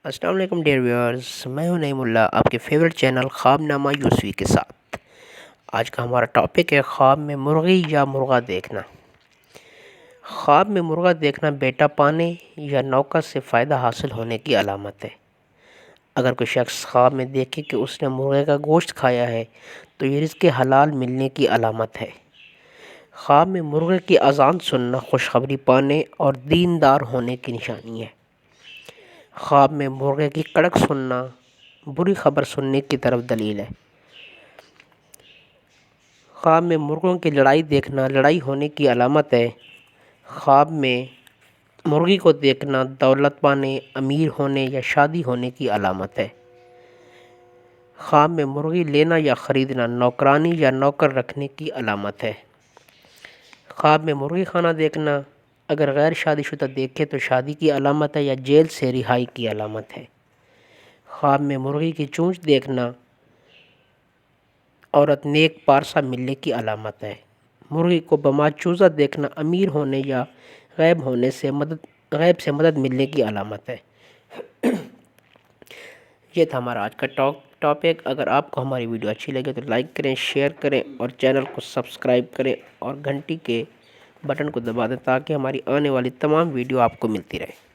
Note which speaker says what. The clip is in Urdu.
Speaker 1: السلام علیکم ڈیئر ویورز، میں ہوں نعیم اللہ، آپ کے فیورٹ چینل خواب نامہ یوسفی کے ساتھ۔ آج کا ہمارا ٹاپک ہے خواب میں مرغی یا مرغا دیکھنا۔ خواب میں مرغا دیکھنا بیٹا پانے یا نوکر سے فائدہ حاصل ہونے کی علامت ہے۔ اگر کوئی شخص خواب میں دیکھے کہ اس نے مرغے کا گوشت کھایا ہے تو یہ رزق حلال ملنے کی علامت ہے۔ خواب میں مرغے کی اذان سننا خوشخبری پانے اور دیندار ہونے کی نشانی ہے۔ خواب میں مرغے کی کڑک سننا بری خبر سننے کی طرف دلیل ہے۔ خواب میں مرغوں کی لڑائی دیکھنا لڑائی ہونے کی علامت ہے۔ خواب میں مرغی کو دیکھنا دولت پانے، امیر ہونے یا شادی ہونے کی علامت ہے۔ خواب میں مرغی لینا یا خریدنا نوکرانی یا نوکر رکھنے کی علامت ہے۔ خواب میں مرغی خانہ دیکھنا اگر غیر شادی شدہ دیکھے تو شادی کی علامت ہے یا جیل سے رہائی کی علامت ہے۔ خواب میں مرغی کی چونچ دیکھنا عورت نیک پارسا ملنے کی علامت ہے۔ مرغی کو بماچوزہ دیکھنا امیر ہونے یا غیب سے مدد ملنے کی علامت ہے۔ یہ تھا ہمارا آج کا ٹاپک۔ اگر آپ کو ہماری ویڈیو اچھی لگے تو لائک کریں، شیئر کریں اور چینل کو سبسکرائب کریں اور گھنٹی کے بٹن کو دبا دیں تاکہ ہماری آنے والی تمام ویڈیو آپ کو ملتی رہے۔